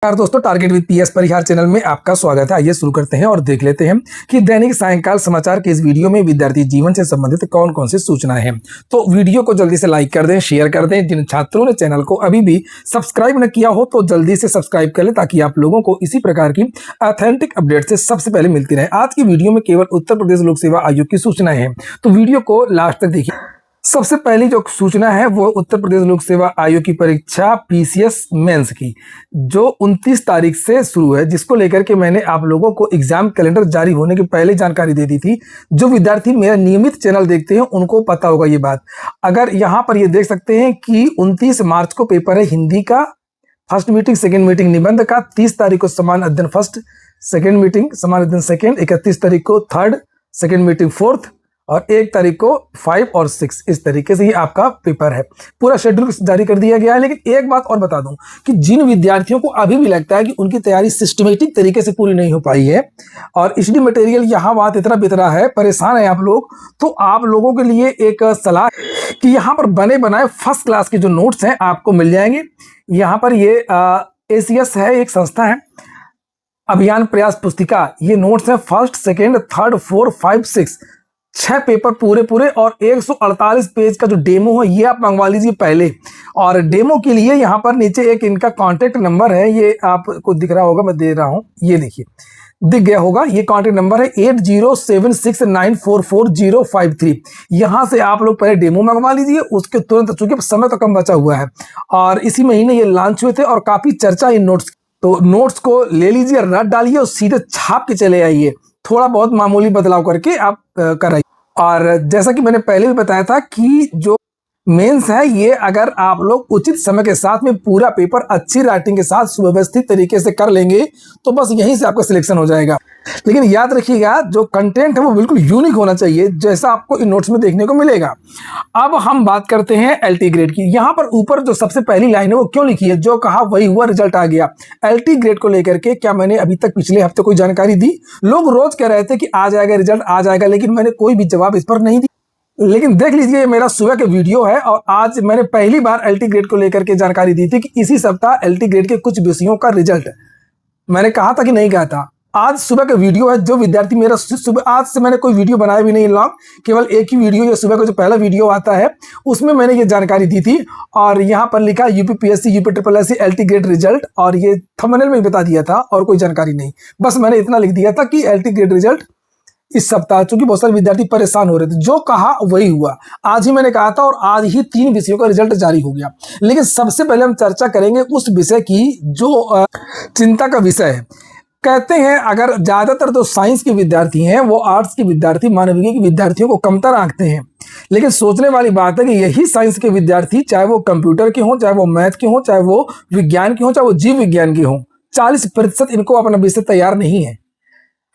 यार दोस्तों, target with PS Parihar channel में आपका स्वागत है। आइए शुरू करते हैं और देख लेते हैं कि दैनिक सायंकाल समाचार के इस वीडियो में विद्यार्थी जीवन से संबंधित कौन कौन सी सूचनाएं हैं। तो वीडियो को जल्दी से लाइक कर दें, शेयर कर दें। जिन छात्रों ने चैनल को अभी भी सब्सक्राइब न किया हो तो जल्दी से सब्सक्राइब कर लें, ताकि आप लोगों को इसी प्रकार की ऑथेंटिक अपडेट से सबसे पहले मिलती रहे। आज की वीडियो में केवल उत्तर प्रदेश लोक सेवा आयोग की सूचनाएं हैं, तो वीडियो को लास्ट तक देखिए। सबसे पहली जो सूचना है वो उत्तर प्रदेश लोक सेवा आयोग की परीक्षा पीसीएस मेंस की, जो 29 तारीख से शुरू है, जिसको लेकर के मैंने आप लोगों को एग्जाम कैलेंडर जारी होने की पहले जानकारी दे दी थी। जो विद्यार्थी मेरा नियमित चैनल देखते हैं उनको पता होगा ये बात। अगर यहाँ पर ये देख सकते हैं कि 29 मार्च को पेपर है हिंदी का, फर्स्ट मीटिंग, सेकेंड मीटिंग निबंध का, 30 तारीख को समान अध्ययन फर्स्ट, सेकेंड मीटिंग समान अध्ययन सेकेंड, 31 तारीख को थर्ड, सेकेंड मीटिंग फोर्थ, और 1 तारीख को 5 और 6। इस तरीके से ये आपका पेपर है। पूरा शेड्यूल जारी कर दिया गया है। लेकिन एक बात और बता दूं कि जिन विद्यार्थियों को अभी भी लगता है कि उनकी तैयारी सिस्टमेटिक तरीके से पूरी नहीं हो पाई है और स्टडी मटेरियल यहाँ वहाँ तितरा बितरा है, परेशान है आप लोग, तो आप लोगों के लिए एक सलाह कि यहाँ पर बने बनाए फर्स्ट क्लास के जो नोट्स हैं आपको मिल जाएंगे। यहाँ पर ये ACS है, एक संस्था है, अभियान प्रयास पुस्तिका। ये नोट्स है फर्स्ट, सेकेंड, थर्ड, 4, 5, 6, 6 पेपर पूरे और 148 पेज का जो डेमो है ये आप मंगवा लीजिए पहले। और डेमो के लिए यहाँ पर नीचे एक इनका कॉन्टेक्ट नंबर है, ये आपको दिख रहा होगा, मैं दे रहा हूँ, ये देखिए दिख गया होगा। ये कॉन्टेक्ट नंबर है 8076944053। यहाँ से आप लोग पहले डेमो मंगवा लीजिए, उसके तुरंत, चूंकि समय तो कम बचा हुआ है और इसी महीने ये लॉन्च हुए थे और काफी चर्चा इन नोट्स, तो नोट्स को ले लीजिए, रट डालिए और सीधे छाप के चले आइए। थोड़ा बहुत मामूली बदलाव करके आप कराइए। और जैसा कि मैंने पहले भी बताया था कि जो मेंस है ये अगर आप लोग उचित समय के साथ में पूरा पेपर अच्छी राइटिंग के साथ सुव्यवस्थित तरीके से कर लेंगे तो बस यहीं से आपका सिलेक्शन हो जाएगा। लेकिन याद रखिएगा, जो कंटेंट है वो बिल्कुल यूनिक होना चाहिए, जैसा आपको इन नोट्स में देखने को मिलेगा। अब हम बात करते हैं LT ग्रेड की। यहाँ पर ऊपर जो सबसे पहली लाइन है वो क्यों लिखी है, जो कहा वही हुआ, रिजल्ट आ गया। LT ग्रेड को लेकर के क्या मैंने अभी तक पिछले हफ्ते कोई जानकारी दी? लोग रोज कह रहे थे कि आ जाएगा रिजल्ट, आ जाएगा, लेकिन मैंने कोई भी जवाब इस पर नहीं दी। लेकिन देख लीजिए, ये मेरा सुबह के वीडियो है और आज मैंने पहली बार LT ग्रेड को लेकर के जानकारी दी थी कि इसी सप्ताह LT ग्रेड के कुछ विषयों का रिजल्ट, मैंने कहा था कि नहीं कहा था? आज सुबह का वीडियो है। जो विद्यार्थी मेरा सुबह, आज से मैंने कोई वीडियो बनाया भी नहीं लॉन्ग, केवल एक ही वीडियो, ये सुबह का जो पहला वीडियो आता है उसमें मैंने ये जानकारी दी थी। और यहाँ पर लिखा UPPSC UPSSC LT grade result, और ये थंबनेल में बता दिया था और कोई जानकारी नहीं, बस मैंने इतना लिख दिया था कि LT ग्रेड रिजल्ट इस सप्ताह। चूंकि बहुत सारे विद्यार्थी परेशान हो रहे थे, जो कहा वही हुआ। आज ही मैंने कहा था और आज ही 3 विषयों का रिजल्ट जारी हो गया। लेकिन सबसे पहले हम चर्चा करेंगे उस विषय की जो चिंता का विषय है। कहते हैं अगर ज्यादातर जो साइंस के विद्यार्थी हैं वो आर्ट्स के विद्यार्थी, मानविकी के विद्यार्थियों को कमतर आंकते हैं। लेकिन सोचने वाली बात है कि यही साइंस के विद्यार्थी, चाहे वो कंप्यूटर के हों, चाहे वो मैथ के हों, चाहे वो विज्ञान के हों, चाहे वो जीव विज्ञान के हों, 40% इनको अपना विषय तैयार नहीं है।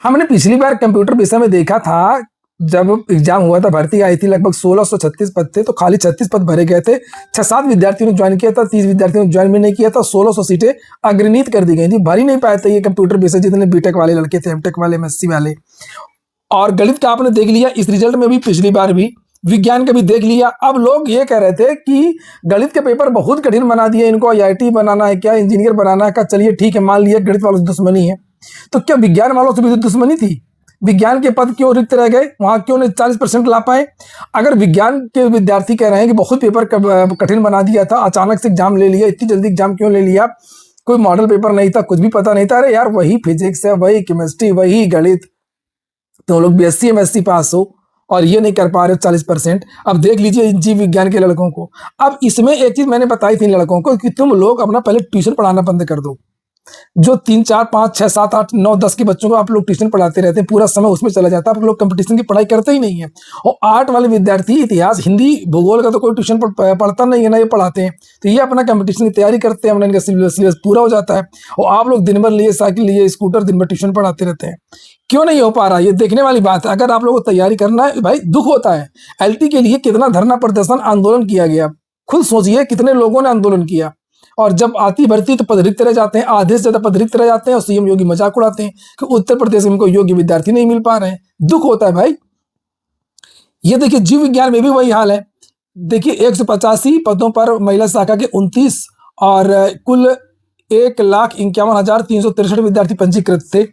हमने पिछली बार कंप्यूटर विषय में देखा था, जब एग्जाम हुआ था, भर्ती आई थी, लगभग 1636 पद थे, तो खाली 36 पद भरे गए थे। 6-7 विद्यार्थियों ने ज्वाइन किया था, 30 विद्यार्थियों ने ज्वाइन भी नहीं किया था। 1600 सीटें अग्रनीत कर दी गई थी, भर ही नहीं पाए थे ये कंप्यूटर विषय जितने बीटेक वाले लड़के थे, एमटेक वाले, MSc वाले। और गणित का आपने देख लिया इस रिजल्ट में भी, पिछली बार भी विज्ञान का भी देख लिया। अब लोग ये कह रहे थे कि गणित के पेपर बहुत कठिन बना दिए, इनको IIT बनाना है क्या, इंजीनियर बनाना है क्या? चलिए ठीक है, मान लिया गणित वालों से दुश्मनी है, तो क्या विज्ञान वालों से भी दुश्मनी थी? विज्ञान के पद क्यों रिक्त रह गए? वहां क्यों नहीं 40% ला पाए? अगर विज्ञान के विद्यार्थी कह रहे हैं कि बहुत पेपर कठिन बना दिया था, अचानक से एग्जाम ले लिया, इतनी जल्दी एग्जाम क्यों ले लिया, कोई मॉडल पेपर नहीं था, कुछ भी पता नहीं था? अरे यार, वही फिजिक्स है, वही केमिस्ट्री, वही गणित, तो लोग BSc MSc पास हो और ये नहीं कर पा रहे 40%। अब देख लीजिए जीव विज्ञान के लड़कों को। अब इसमें एक चीज मैंने बताई थी इन लड़कों को कि तुम लोग अपना पहले ट्यूशन पढ़ाना बंद कर दो। जो 3, 4, 5, 6, 7, 8, 9, 10 के बच्चों को आप लोग ट्यूशन पढ़ाते रहते हैं, पूरा समय उसमें चला जाता है, आप लोग कंपटीशन की पढ़ाई करते ही नहीं है। और आर्ट वाले विद्यार्थी इतिहास, हिंदी, भूगोल का तो कोई ट्यूशन पढ़ता नहीं है ना, ये पढ़ाते हैं, तो ये अपना कंपटीशन की तैयारी करते हैं, अपना इनका सिलेबस पूरा हो जाता है। और आप लोग दिन भर लिए साइकिल, लिए स्कूटर, दिन भर ट्यूशन पढ़ाते रहते हैं। क्यों नहीं हो पा रहा, ये देखने वाली बात है। अगर आप लोगों को तैयारी करना है, भाई दुख होता है। LT के लिए कितना धरना प्रदर्शन आंदोलन किया गया, खुद सोचिए कितने लोगों ने आंदोलन किया। और जब आती भर्ती तो पद रिक्त रह जाते हैं, आधे से ज्यादा पद रिक्त रह जाते हैं, और CM योगी मजाक उड़ाते हैं कि उत्तर प्रदेश में इनको योग्य विद्यार्थी नहीं मिल पा रहे हैं। दुख होता है भाई। ये देखिए जीव विज्ञान में भी वही हाल है। देखिए 185 पदों पर महिला शाखा के 29 और कुल 1,51,363 विद्यार्थी पंजीकृत थे।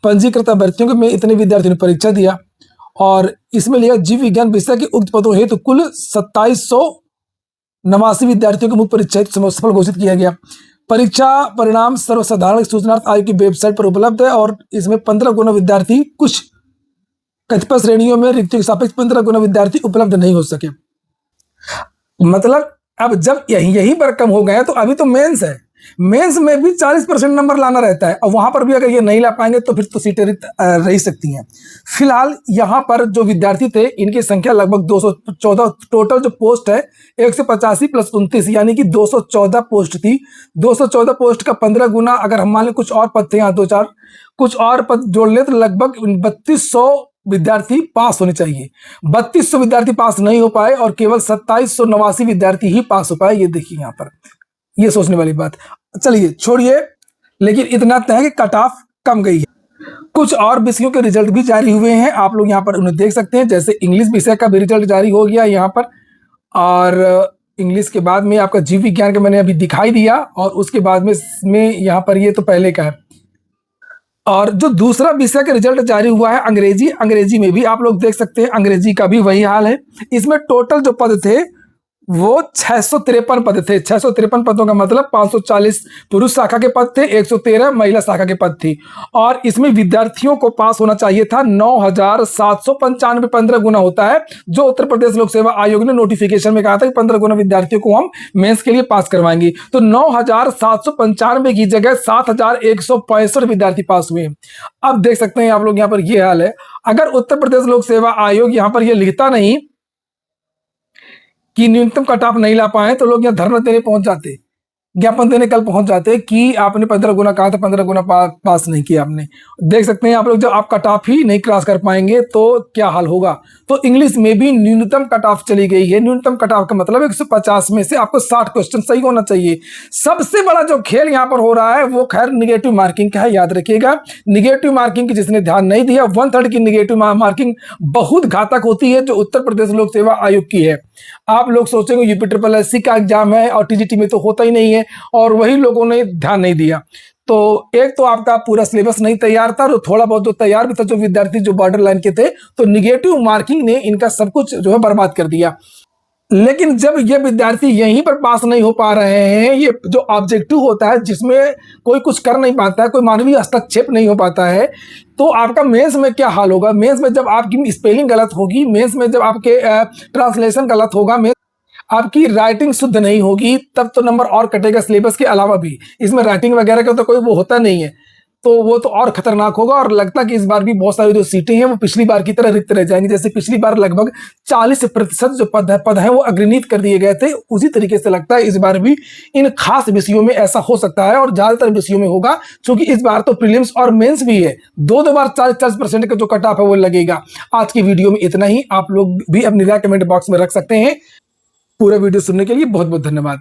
पंजीकृत अभ्यर्थियों में इतने विद्यार्थियों ने परीक्षा दिया और इसमें लिया जीव विज्ञान विषय के उक्त पदों हेतु कुल 2789 विद्यार्थियों को मुख्य परीक्षा सफल घोषित किया गया। परीक्षा परिणाम सर्वसाधारण सूचनार्थ आयोग की वेबसाइट पर उपलब्ध है और इसमें 15 गुना विद्यार्थी, कुछ कतिपय श्रेणियों में रिक्तियों के सापेक्ष 15 गुना विद्यार्थी उपलब्ध नहीं हो सके। मतलब अब जब यही पर कम हो गए तो अभी तो मेंस है, मेंस में भी 40% नंबर लाना रहता है और वहां पर भी अगर ये नहीं ला पाएंगे तो फिर तो सीटें रह सकती हैं। फिलहाल यहाँ पर जो विद्यार्थी थे इनकी संख्या लगभग 214, टोटल जो पोस्ट है 185 + 29 यानी कि 214 पोस्ट थी। 214 पोस्ट का 15 गुना अगर हम मान लें कुछ और पद थे, यहाँ 2-4 कुछ और पद जोड़ ले तो लगभग 3200 विद्यार्थी पास होने चाहिए। 3200 विद्यार्थी पास नहीं हो पाए और केवल 2789 विद्यार्थी ही पास हो पाए। ये देखिए यहाँ पर, ये सोचने वाली बात। चलिए छोड़िए, लेकिन इतना तय है कि कट ऑफ कम गई है। कुछ और विषयों के रिजल्ट भी जारी हुए हैं, आप लोग यहाँ पर उन्हें देख सकते हैं। जैसे इंग्लिश विषय का भी रिजल्ट जारी हो गया यहाँ पर, और इंग्लिश के बाद में आपका जीव विज्ञान का मैंने अभी दिखाई दिया, और उसके बाद में यहाँ पर ये तो पहले का है। और जो दूसरा विषय का रिजल्ट जारी हुआ है अंग्रेजी, अंग्रेजी में भी आप लोग देख सकते हैं, अंग्रेजी का भी वही हाल है। इसमें टोटल जो पद थे वो 653 पद थे। 653 पदों का मतलब 540 पुरुष शाखा के पद थे, 113 महिला शाखा के पद थी। और इसमें विद्यार्थियों को पास होना चाहिए था 9,795, 15 गुना होता है, जो उत्तर प्रदेश लोक सेवा आयोग ने नोटिफिकेशन में कहा था कि 15 गुना विद्यार्थियों को हम मेंस के लिए पास करवाएंगे। तो 9,795 की जगह 7,165 विद्यार्थी पास हुए। अब देख सकते हैं आप लोग यहाँ पर ये हाल है। अगर उत्तर प्रदेश लोक सेवा आयोग यहाँ पर ये लिखता नहीं कि न्यूनतम कट ऑफ नहीं ला पाए तो लोग यहाँ धरना देने पहुंच जाते, ज्ञापन देने कल पहुंच जाते कि आपने 15 गुना कहा था, 15 गुना पास नहीं किया आपने। देख सकते हैं आप लोग, जब आप कट ऑफ ही नहीं क्रॉस कर पाएंगे तो क्या हाल होगा। तो इंग्लिश में भी न्यूनतम कट ऑफ चली गई है। न्यूनतम कट ऑफ का मतलब 150 में से आपको 60 क्वेश्चन सही होना चाहिए। सबसे बड़ा जो खेल यहाँ पर हो रहा है वो खैर निगेटिव मार्किंग का है, याद रखिएगा। निगेटिव मार्किंग की जिसने ध्यान नहीं दिया, 1/3 की निगेटिव मार्किंग बहुत घातक होती है, जो उत्तर प्रदेश लोक सेवा आयोग की है। आप लोग सोचेंगे UPSSC का एग्जाम है और TGT में तो होता ही नहीं है, और वही लोगों ने ध्यान नहीं दिया। तो एक तो आपका पूरा सिलेबस नहीं तैयार था, और थोड़ा बहुत जो तैयार भी था, जो विद्यार्थी जो बॉर्डर लाइन के थे, तो निगेटिव मार्किंग ने इनका सब कुछ जो है बर्बाद कर दिया। लेकिन जब ये विद्यार्थी यहीं पर पास नहीं हो पा रहे हैं, ये जो ऑब्जेक्टिव होता है जिसमें कोई कुछ कर नहीं पाता है, कोई मानवीय हस्तक्षेप नहीं हो पाता है, तो आपका मेंस में क्या हाल होगा। मेंस में जब आपकी स्पेलिंग गलत होगी, मेंस में जब आपके ट्रांसलेशन गलत होगा, मेंस आपकी राइटिंग शुद्ध नहीं होगी, तब तो नंबर और कटेगा सिलेबस के अलावा भी। इसमें राइटिंग वगैरह का तो कोई वो होता नहीं है, तो वो तो और खतरनाक होगा। और लगता कि इस बार भी बहुत सारी जो सीटें हैं वो पिछली बार की तरह रिक्त रह जाएंगी। जैसे पिछली बार लगभग 40% जो पद है वो अग्रनीत कर दिए गए थे, उसी तरीके से लगता है इस बार भी इन खास विषयों में ऐसा हो सकता है, और ज्यादातर विषयों में होगा, क्योंकि इस बार तो प्रीलिम्स और मेंस भी है। दो बार 40% का जो कट ऑफ है वो लगेगा। आज की वीडियो में इतना ही। आप लोग भी अपनी राय कमेंट बॉक्स में रख सकते हैं। पूरा वीडियो सुनने के लिए बहुत बहुत धन्यवाद।